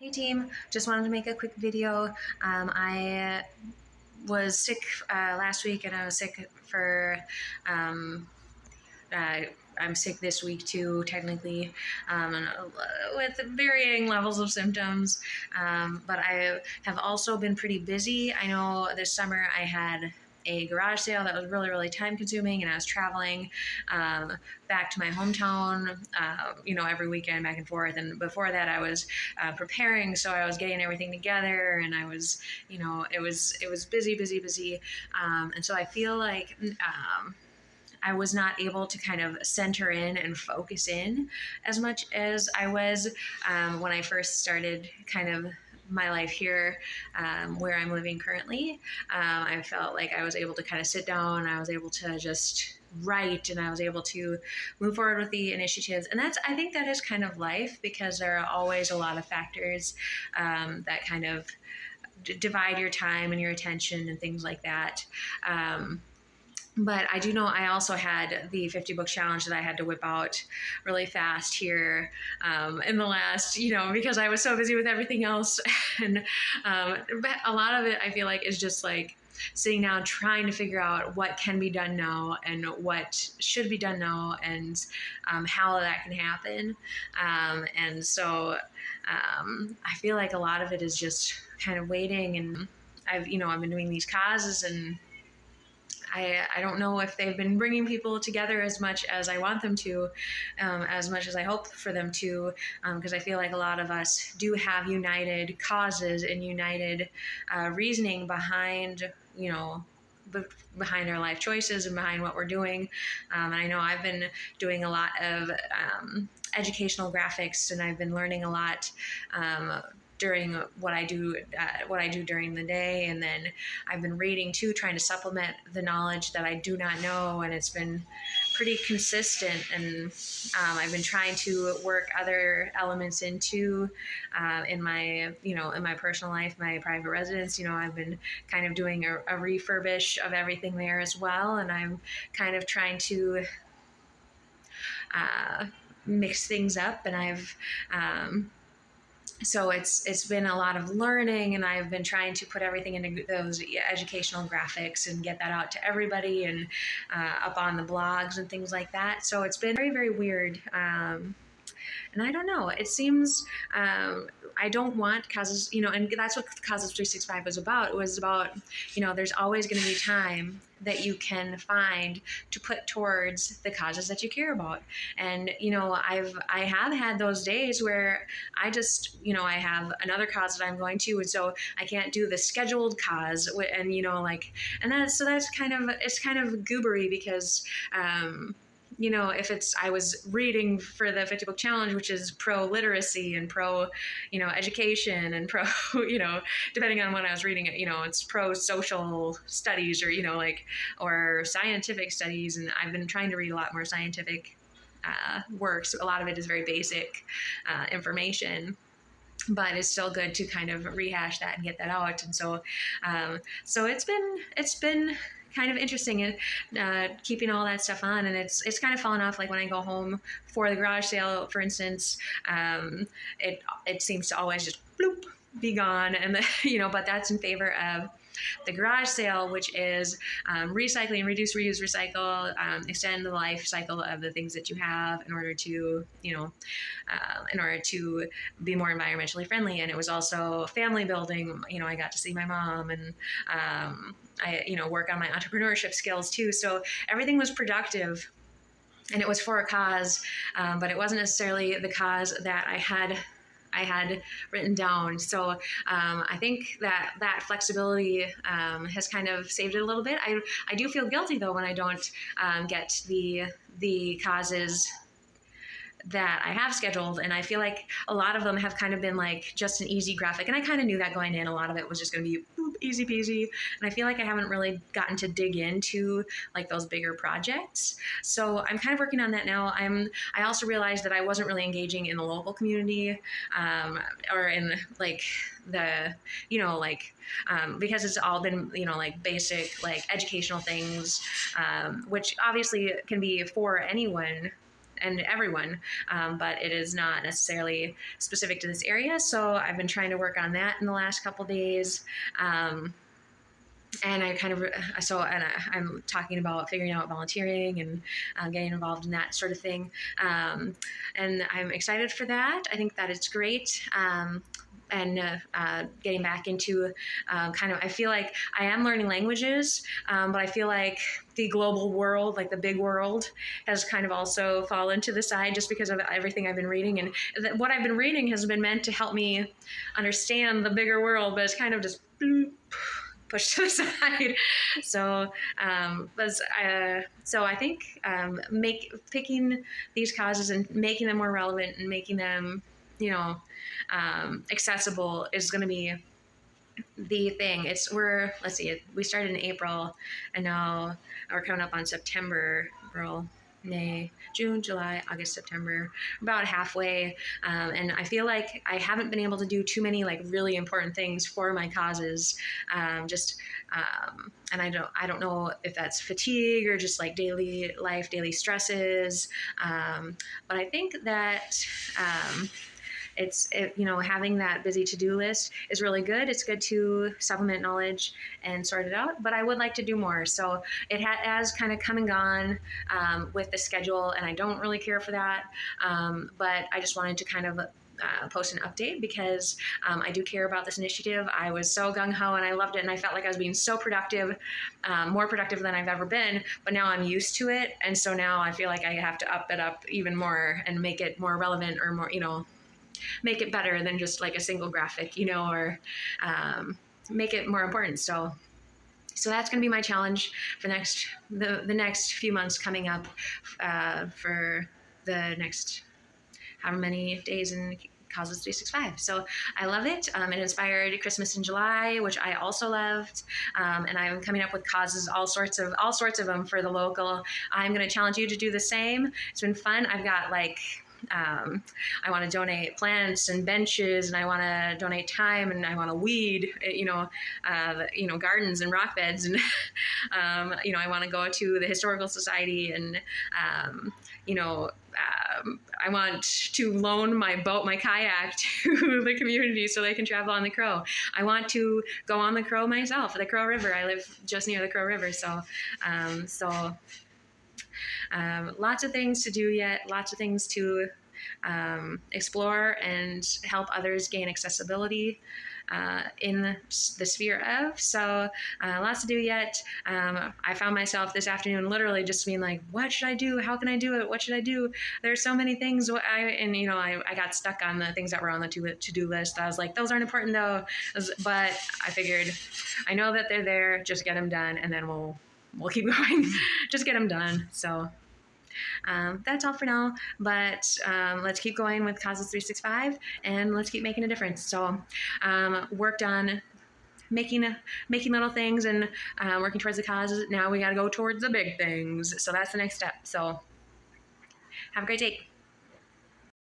Hey team, just wanted to make a quick video. I was sick last week, and I was sick for, uh, I'm sick this week too, technically, with varying levels of symptoms. But I have also been pretty busy. I know this summer I had a garage sale that was really, really time consuming, and I was traveling back to my hometown, every weekend back and forth. And before that, I was preparing, so I was getting everything together, and I was, it was busy, busy, busy. And so I feel like I was not able to kind of center in and focus in as much as I was when I first started kind of my life here, where I'm living currently. I felt like I was able to kind of sit down, I was able to just write, and I was able to move forward with the initiatives. And I think that is kind of life, because there are always a lot of factors that kind of divide your time and your attention and things like that. But I do know I also had the 50 book challenge that I had to whip out really fast here in the last, because I was so busy with everything else. And but a lot of it, I feel like, is just like sitting down, trying to figure out what can be done now and what should be done now, and how that can happen. And so I feel like a lot of it is just kind of waiting. And I've been doing these causes, and I don't know if they've been bringing people together as much as I want them to, as much as I hope for them to, because I feel like a lot of us do have united causes and united reasoning behind, behind our life choices and behind what we're doing. And I know I've been doing a lot of educational graphics, and I've been learning a lot during what I do during the day. And then I've been reading too, trying to supplement the knowledge that I do not know, and it's been pretty consistent. And I've been trying to work other elements into in my personal life, my private residence. I've been kind of doing a refurbish of everything there as well, and I'm kind of trying to mix things up. And I've so it's been a lot of learning, and I've been trying to put everything into those educational graphics and get that out to everybody, and up on the blogs and things like that. So it's been very, very weird. And I don't know, it seems I don't want causes, and that's what Causes 365 was about. It was about, there's always going to be time that you can find to put towards the causes that you care about. And, I have had those days where I just, I have another cause that I'm going to, and so I can't do the scheduled cause. And, that's kind of, it's kind of goobery, because, if I was reading for the 50 book challenge, which is pro literacy and pro, education, and pro, depending on when I was reading it, it's pro social studies, or, or scientific studies. And I've been trying to read a lot more scientific works. A lot of it is very basic information, but it's still good to kind of rehash that and get that out. And so it's been kind of interesting, and keeping all that stuff on. And it's kind of fallen off. Like when I go home for the garage sale, for instance, it seems to always just bloop, be gone. And but that's in favor of the garage sale, which is recycling, reduce, reuse, recycle, extend the life cycle of the things that you have in order to, be more environmentally friendly. And it was also family building. I got to see my mom, and I, work on my entrepreneurship skills too. So everything was productive, and it was for a cause, but it wasn't necessarily the cause that I had written down. So I think that flexibility has kind of saved it a little bit. I do feel guilty though when I don't get the causes that I have scheduled, and I feel like a lot of them have kind of been like just an easy graphic, and I kind of knew that going in. A lot of it was just going to be boop, easy peasy, and I feel like I haven't really gotten to dig into like those bigger projects. So I'm kind of working on that now. I also realized that I wasn't really engaging in the local community, or in like the because it's all been like basic like educational things, which obviously can be for anyone and everyone, but it is not necessarily specific to this area. So I've been trying to work on that in the last couple days. And I kind of I'm talking about figuring out volunteering and getting involved in that sort of thing, and I'm excited for that. I think that it's great. And getting back into I feel like I am learning languages, but I feel like the global world, like the big world, has kind of also fallen to the side just because of everything I've been reading. And what I've been reading has been meant to help me understand the bigger world, but it's kind of just pushed to the side. So, so I think picking these causes and making them more relevant and making them, accessible is going to be the thing. Let's see, we started in April, and now we're coming up on September. April, May, June, July, August, September, about halfway. And I feel like I haven't been able to do too many like really important things for my causes. And I don't know if that's fatigue or just like daily life, daily stresses. But I think that, having that busy to-do list is really good. It's good to supplement knowledge and sort it out, but I would like to do more. So it has kind of come and gone with the schedule, and I don't really care for that. But I just wanted to kind of post an update because I do care about this initiative. I was so gung-ho and I loved it, and I felt like I was being so productive, more productive than I've ever been, but now I'm used to it. And so now I feel like I have to up it up even more and make it more relevant or more, make it better than just like a single graphic, or make it more important. So that's going to be my challenge for the next few months coming up, for the next however many days in Causes 365. So I love it. It inspired Christmas in July, which I also loved. And I'm coming up with causes, all sorts of them for the local. I'm going to challenge you to do the same. It's been fun. I've got I want to donate plants and benches, and I want to donate time, and I want to weed, gardens and rock beds, and I want to go to the historical society, and I want to loan my boat, my kayak, to the community so they can travel on the Crow. I want to go on the Crow myself, the Crow River. I live just near the Crow River, so lots of things to do yet, lots of things to explore and help others gain accessibility in the sphere of. So lots to do yet. I found myself this afternoon literally just being like, what should I do? How can I do it? What should I do? There's so many things. I got stuck on the things that were on the to-do list. I was like, those aren't important though. But I figured, I know that they're there, just get them done, and then we'll keep going. Just get them done. So that's all for now, but let's keep going with Causes 365, and let's keep making a difference. So worked on making little things and working towards the causes. Now we got to go towards the big things. So that's the next step. So have a great day.